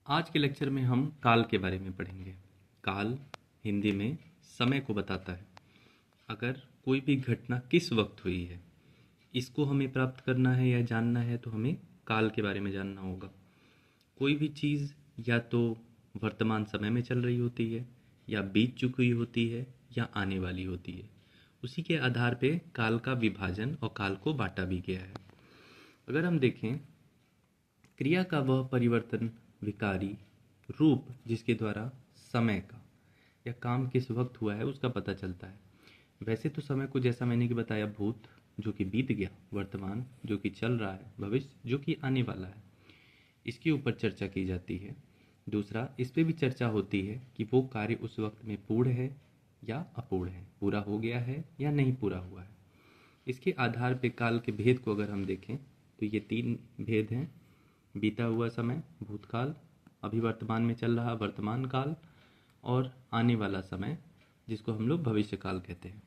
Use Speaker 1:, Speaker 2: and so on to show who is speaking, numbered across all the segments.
Speaker 1: आज के लेक्चर में हम काल के बारे में पढ़ेंगे। काल हिंदी में समय को बताता है। अगर कोई भी घटना किस वक्त हुई है, इसको हमें प्राप्त करना है या जानना है तो हमें काल के बारे में जानना होगा। कोई भी चीज़ या तो वर्तमान समय में चल रही होती है, या बीत चुकी होती है, या आने वाली होती है। उसी के आधार पे काल का विभाजन और काल को बांटा भी गया है। अगर हम देखें, क्रिया का वह परिवर्तन विकारी रूप जिसके द्वारा समय का या काम किस वक्त हुआ है उसका पता चलता है। वैसे तो समय को जैसा मैंने कि बताया, भूत जो कि बीत गया, वर्तमान जो कि चल रहा है, भविष्य जो कि आने वाला है, इसके ऊपर चर्चा की जाती है। दूसरा, इस पे भी चर्चा होती है कि वो कार्य उस वक्त में पूर्ण है या अपूर्ण है, पूरा हो गया है या नहीं पूरा हुआ है। इसके आधार पे काल के भेद को अगर हम देखें तो ये तीन भेद हैं: बीता हुआ समय भूतकाल, अभी वर्तमान में चल रहा वर्तमान काल, और आने वाला समय जिसको हम लोग भविष्य काल कहते हैं।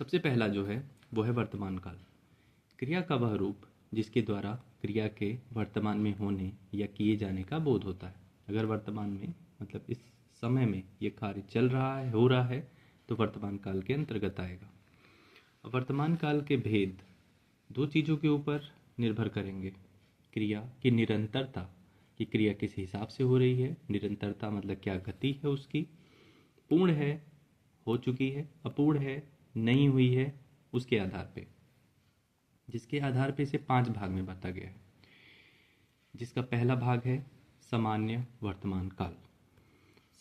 Speaker 1: सबसे पहला जो है वो है वर्तमान काल। क्रिया का वह रूप जिसके द्वारा क्रिया के वर्तमान में होने या किए जाने का बोध होता है। अगर वर्तमान में मतलब इस समय में ये कार्य चल रहा है, हो रहा है, तो वर्तमान काल के अंतर्गत आएगा। वर्तमान काल के भेद दो चीज़ों के ऊपर निर्भर करेंगे: क्रिया की निरंतरता, कि क्रिया किस हिसाब से हो रही है, निरंतरता मतलब क्या गति है उसकी, पूर्ण है, हो चुकी है, अपूर्ण है, नहीं हुई है, उसके आधार पे, जिसके आधार पे इसे 5 भाग में बांटा गया है। जिसका पहला भाग है सामान्य वर्तमान काल।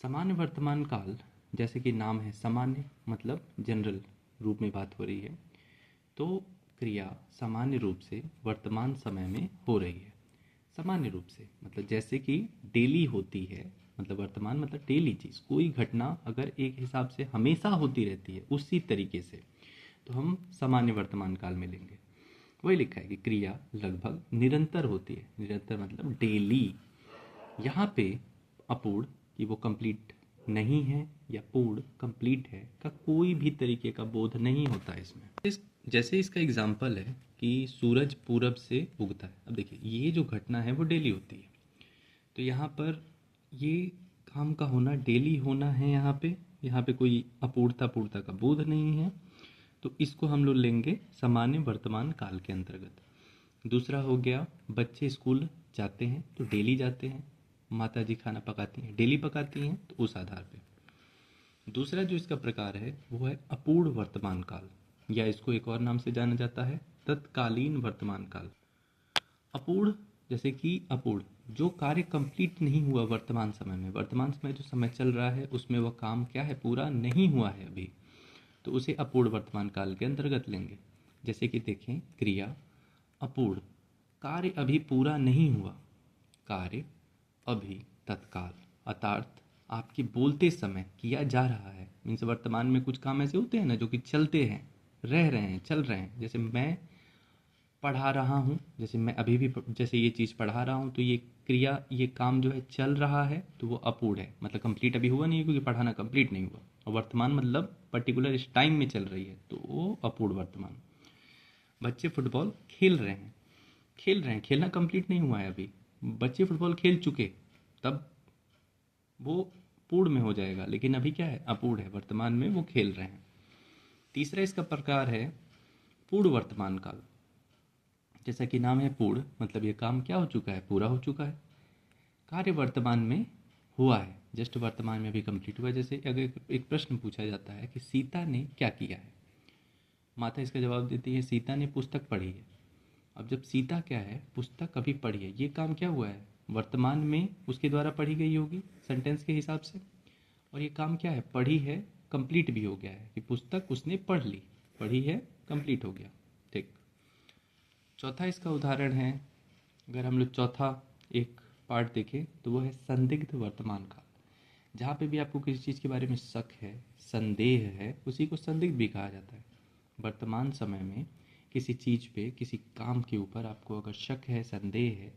Speaker 1: सामान्य वर्तमान काल, जैसे कि नाम है सामान्य, मतलब जनरल रूप में बात हो रही है, तो क्रिया सामान्य रूप से वर्तमान समय में हो रही है। सामान्य रूप से मतलब जैसे कि डेली होती है, मतलब वर्तमान मतलब डेली चीज़, कोई घटना अगर एक हिसाब से हमेशा होती रहती है उसी तरीके से, तो हम सामान्य वर्तमान काल में लेंगे। वही लिखा है कि क्रिया लगभग निरंतर होती है। निरंतर मतलब डेली। यहाँ पे अपूर्ण, कि वो कंप्लीट नहीं है, या पूर्ण कंप्लीट है, का कोई भी तरीके का बोध नहीं होता है इसमें। जैसे इसका एग्जाम्पल है कि सूरज पूरब से उगता है। अब देखिए, ये जो घटना है वो डेली होती है, तो यहाँ पर ये काम का होना डेली होना है। यहाँ पे कोई अपूर्णता पूर्णता का बोध नहीं है, तो इसको हम लोग लेंगे सामान्य वर्तमान काल के अंतर्गत। दूसरा हो गया, बच्चे स्कूल जाते हैं तो डेली जाते हैं, माता जी खाना पकाती हैं डेली पकाती हैं, तो उस आधार पे। दूसरा जो इसका प्रकार है वो है अपूर्ण वर्तमान काल, या इसको एक और नाम से जाना जाता है तत्कालीन वर्तमान काल। अपूर्ण जैसे कि अपूर्ण जो कार्य कंप्लीट नहीं हुआ वर्तमान समय में, वर्तमान समय जो समय चल रहा है उसमें वह काम क्या है, पूरा नहीं हुआ है अभी, तो उसे अपूर्ण वर्तमान काल के अंतर्गत लेंगे। जैसे कि देखें, क्रिया अपूर्ण, कार्य अभी पूरा नहीं हुआ, कार्य अभी तत्काल, अर्थात आपके बोलते समय किया जा रहा है। मीन्स वर्तमान में कुछ काम ऐसे होते हैं ना जो कि चलते हैं, रह रहे हैं, चल रहे हैं। जैसे मैं पढ़ा रहा हूँ, जैसे मैं अभी भी जैसे ये चीज़ पढ़ा रहा हूँ, तो ये क्रिया, ये काम जो है चल रहा है, तो वो अपूर्ण है, मतलब कंप्लीट अभी हुआ नहीं है, क्योंकि पढ़ाना कंप्लीट नहीं हुआ। और वर्तमान मतलब पर्टिकुलर इस टाइम में चल रही है, तो वो अपूर्ण वर्तमान। बच्चे फुटबॉल खेल रहे हैं, खेलना कंप्लीट नहीं हुआ है अभी, बच्चे फुटबॉल खेल चुके, तब वो पूर्ण में हो जाएगा, लेकिन अभी क्या है, अपूर्ण है, वर्तमान में वो खेल रहे हैं। तीसरा इसका प्रकार है पूर्ण वर्तमान काल। जैसा कि नाम है पूर्ण, मतलब ये काम क्या हो चुका है, पूरा हो चुका है, कार्य वर्तमान में हुआ है, जस्ट वर्तमान में भी कंप्लीट हुआ है। जैसे अगर एक प्रश्न पूछा जाता है कि सीता ने क्या किया है, माता इसका जवाब देती है सीता ने पुस्तक पढ़ी है। अब जब सीता क्या है, पुस्तक अभी पढ़ी है, ये काम क्या हुआ है, वर्तमान में उसके द्वारा पढ़ी गई होगी सेंटेंस के हिसाब से, और ये काम क्या है, पढ़ी है, कंप्लीट भी हो गया है, कि पुस्तक उसने पढ़ ली, पढ़ी है, कंप्लीट हो गया। ठीक। चौथा इसका उदाहरण है, अगर हम लोग चौथा एक पार्ट देखें तो वो है संदिग्ध वर्तमान काल। जहाँ पे भी आपको किसी चीज़ के बारे में शक है, संदेह है, उसी को संदिग्ध भी कहा जाता है। वर्तमान समय में किसी चीज़ पे, किसी काम के ऊपर आपको अगर शक है, संदेह है,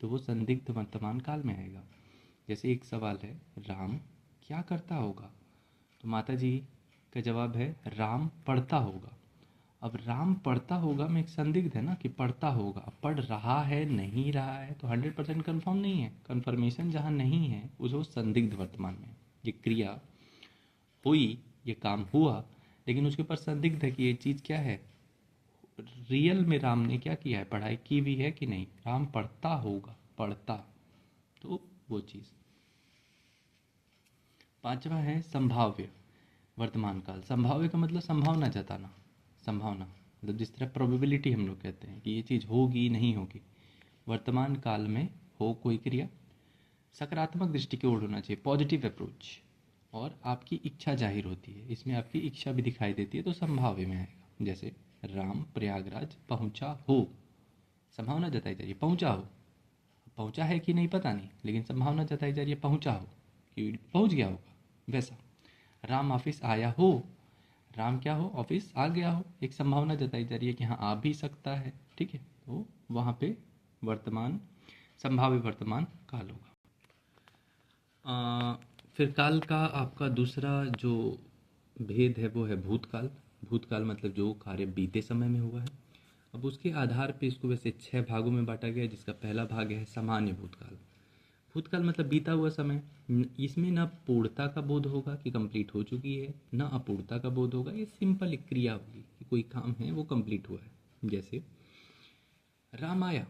Speaker 1: तो वो संदिग्ध वर्तमान काल में आएगा। जैसे एक सवाल है, राम क्या करता होगा, तो माता जी का जवाब है राम पढ़ता होगा। अब राम पढ़ता होगा में एक संदिग्ध है ना कि पढ़ता होगा, पढ़ रहा है नहीं रहा है, तो 100% कन्फर्म नहीं है। कन्फर्मेशन जहाँ नहीं है वो संदिग्ध वर्तमान में। ये क्रिया हुई, ये काम हुआ, लेकिन उसके ऊपर संदिग्ध है कि ये चीज़ क्या है। रियल में राम ने क्या किया है, पढ़ाई की भी है कि नहीं। राम पढ़ता होगा, पढ़ता, तो वो चीज़। पांचवा है संभाव्य वर्तमान काल। संभाव्य का मतलब संभावना जताना। संभावना मतलब जिस तरह प्रोबेबिलिटी हम लोग कहते हैं कि ये चीज़ होगी नहीं होगी। वर्तमान काल में हो कोई क्रिया, सकारात्मक दृष्टिकोण होना चाहिए, पॉजिटिव अप्रोच, और आपकी इच्छा जाहिर होती है, इसमें आपकी इच्छा भी दिखाई देती है, तो संभाव्य में आएगा। जैसे राम प्रयागराज पहुंचा हो, संभावना जताई जा रही है पहुंचा हो। पहुंचा है कि नहीं पता नहीं, लेकिन संभावना जताई जा रही है पहुंचा हो, कि पहुंच गया होगा। वैसा राम ऑफिस आया हो, राम क्या हो, ऑफिस आ गया हो, एक संभावना जताई जा रही है कि हाँ आ भी सकता है। ठीक है, तो वहाँ पे वर्तमान, संभाव्य वर्तमान काल होगा। फिर काल का आपका दूसरा जो भेद है वो है भूतकाल। भूतकाल मतलब जो कार्य बीते समय में हुआ है। अब उसके आधार पे इसको वैसे 6 भागों में बांटा गया है, जिसका पहला भाग है सामान्य भूतकाल। भूतकाल मतलब बीता हुआ समय। इसमें न पूर्णता का बोध होगा कि कंप्लीट हो चुकी है, न अपूर्णता का बोध होगा। ये सिंपल एक क्रिया होगी कि कोई काम है वो कंप्लीट हुआ है। जैसे राम आया,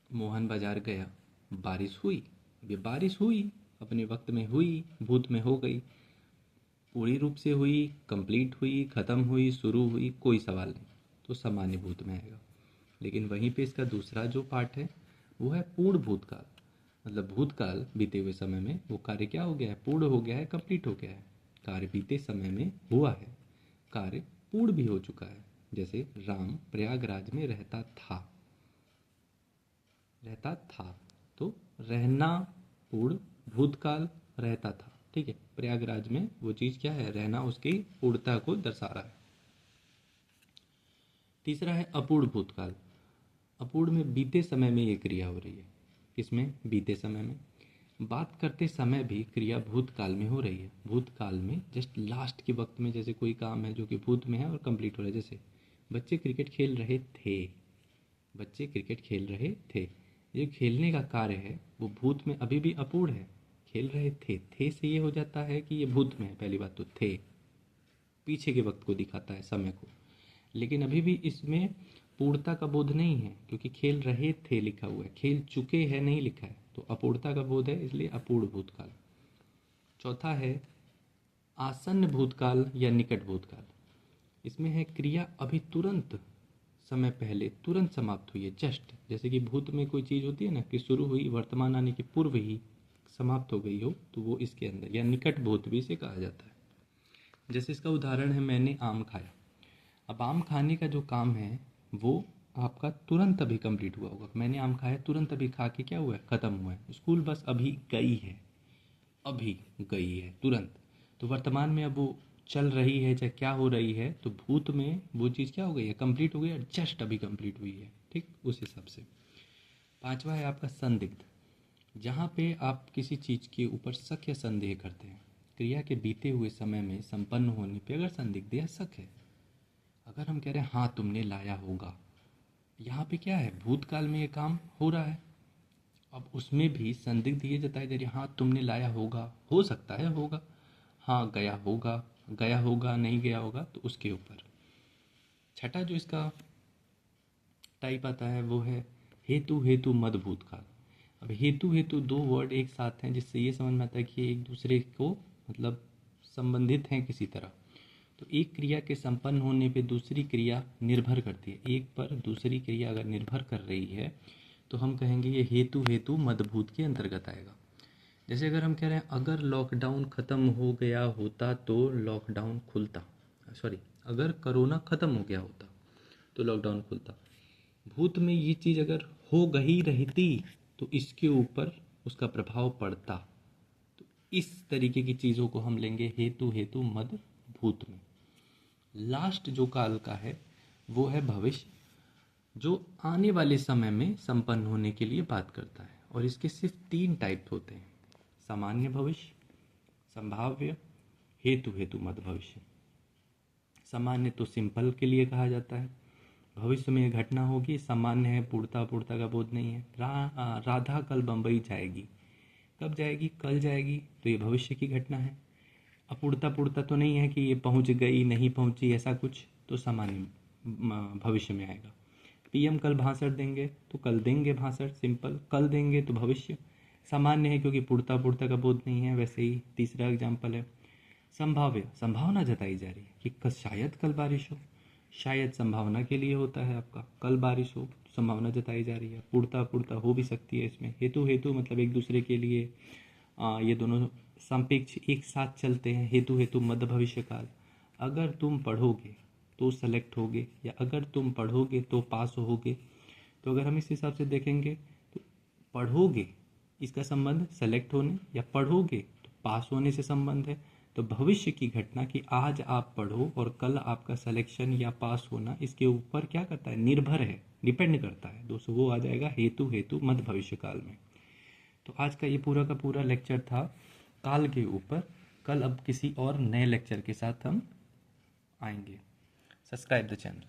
Speaker 1: मोहन बाजार गया, बारिश हुई। अब ये बारिश हुई, अपने वक्त में हुई, भूत में हो गई, पूरी रूप से हुई, कंप्लीट हुई, ख़त्म हुई, शुरू हुई, कोई सवाल नहीं, तो सामान्य भूत में आएगा। लेकिन वहीं पे इसका दूसरा जो पार्ट है वो है पूर्ण भूतकाल। मतलब भूतकाल बीते हुए समय में वो कार्य क्या हो गया है, पूर्ण हो गया है, कंप्लीट हो गया है। कार्य बीते समय में हुआ है, कार्य पूर्ण भी हो चुका है। जैसे राम प्रयागराज में रहता था, रहता था, तो रहना पूर्ण, भूतकाल रहता था। ठीक है, प्रयागराज में वो चीज़ क्या है, रहना, उसकी पूर्णता को दर्शा रहा है। तीसरा है अपूर्ण भूतकाल। अपूर्ण में बीते समय में ये क्रिया हो रही है। किसमें, बीते समय में। बात करते समय भी क्रिया भूतकाल में हो रही है। भूतकाल में जस्ट लास्ट के वक्त में, जैसे कोई काम है जो कि भूत में है और कंप्लीट हो रहा है। जैसे बच्चे क्रिकेट खेल रहे थे, बच्चे क्रिकेट खेल रहे थे, ये खेलने का कार्य है वो भूत में अभी भी अपूर्ण है। खेल रहे थे से ये हो जाता है कि ये भूत में है। पहली बात तो थे पीछे के वक्त को दिखाता है, समय को, लेकिन अभी भी इसमें पूर्णता का बोध नहीं है, क्योंकि खेल रहे थे लिखा हुआ है, खेल चुके हैं नहीं लिखा है, तो अपूर्णता का बोध है, इसलिए अपूर्ण भूतकाल। चौथा है आसन्न भूतकाल या निकट भूतकाल। इसमें है क्रिया अभी तुरंत समय पहले तुरंत समाप्त हुई है, जस्ट। जैसे कि भूत में कोई चीज़ होती है ना कि शुरू हुई, वर्तमान आने के पूर्व ही समाप्त हो गई हो, तो वो इसके अंदर, या निकट भूत भी इसे कहा जाता है। जैसे इसका उदाहरण है, मैंने आम खाया। अब आम खाने का जो काम है वो आपका तुरंत अभी कंप्लीट हुआ होगा। मैंने आम खाया, तुरंत अभी खा के क्या हुआ है, ख़त्म हुआ है। स्कूल बस अभी गई है, अभी गई है तुरंत, तो वर्तमान में अब वो चल रही है, चाहे क्या हो रही है, तो भूत में वो चीज़ क्या हो गई है, कंप्लीट हो गई है, जस्ट अभी कंप्लीट हुई है। ठीक, उस हिसाब से। पांचवा है आपका संदिग्ध। जहाँ पे आप किसी चीज़ के ऊपर शक या संदेह करते हैं। क्रिया के बीते हुए समय में संपन्न होने पे अगर संदिग्ध या शक है, अगर हम कह रहे हैं हाँ तुमने लाया होगा, यहाँ पे क्या है, भूतकाल में ये काम हो रहा है। अब उसमें भी संदिग्ध ये जताई दे रही है, हाँ तुमने लाया होगा, हो सकता है होगा, हाँ गया होगा, गया होगा, नहीं गया होगा, तो उसके ऊपर। छठा जो इसका टाइप आता है वो है हेतु हेतु मद भूतकाल। अब हेतु हेतु दो वर्ड एक साथ हैं, जिससे ये समझ में आता है कि ये एक दूसरे को मतलब संबंधित हैं किसी तरह। तो एक क्रिया के संपन्न होने पे दूसरी क्रिया निर्भर करती है, एक पर दूसरी क्रिया अगर निर्भर कर रही है तो हम कहेंगे ये हेतु हेतु मदभूत के अंतर्गत आएगा। जैसे अगर हम कह रहे हैं अगर लॉकडाउन ख़त्म हो गया होता तो लॉकडाउन खुलता, सॉरी, अगर कोरोना ख़त्म हो गया होता तो लॉकडाउन खुलता। भूत में ये चीज़ अगर हो गई रहती तो इसके ऊपर उसका प्रभाव पड़ता। तो इस तरीके की चीज़ों को हम लेंगे हेतु हेतु मद भूत में। लास्ट जो काल का है वो है भविष्य, जो आने वाले समय में संपन्न होने के लिए बात करता है। और इसके सिर्फ 3 टाइप होते हैं, सामान्य भविष्य, संभाव्य, हेतु हेतु मद भविष्य। सामान्य तो सिंपल के लिए कहा जाता है। भविष्य में यह घटना होगी, सामान्य है, पूर्णता अपूर्णता का बोध नहीं है। राधा कल बम्बई जाएगी, कब जाएगी? कल जाएगी, तो ये भविष्य की घटना है। अपूर्णता पूर्णता तो नहीं है कि ये पहुंच गई, नहीं पहुंची, ऐसा कुछ, तो सामान्य भविष्य में आएगा। पीएम कल भाषण देंगे, तो कल देंगे भाषण, सिंपल। कल देंगे तो भविष्य। सामान्य है क्योंकि पूर्णता पूर्णता का बोध नहीं है। वैसे ही तीसरा एग्जाम्पल है संभाव्य, संभावना जताई जा रही है कि शायद कल बारिश हो। शायद संभावना के लिए होता है आपका, कल बारिश हो, संभावना जताई जा रही है। पूर्णता अपूर्णता हो भी सकती है इसमें। हेतु हेतु मतलब एक दूसरे के लिए ये दोनों सापेक्ष एक साथ चलते हैं। हेतु हेतु मध्य भविष्य काल। अगर तुम पढ़ोगे तो सेलेक्ट होगे, या अगर तुम पढ़ोगे तो पास होगे। तो अगर हम इस हिसाब से देखेंगे तो पढ़ोगे इसका संबंध सेलेक्ट होने, या पढ़ोगे तो पास होने से संबंध है। तो भविष्य की घटना कि आज आप पढ़ो और कल आपका सिलेक्शन या पास होना, इसके ऊपर क्या करता है? निर्भर है, डिपेंड करता है दोस्तों। वो आ जाएगा हेतु हेतु मध्य भविष्य काल में। तो आज का ये पूरा का पूरा लेक्चर था काल के ऊपर। कल अब किसी और नए लेक्चर के साथ हम आएंगे। Subscribe the channel.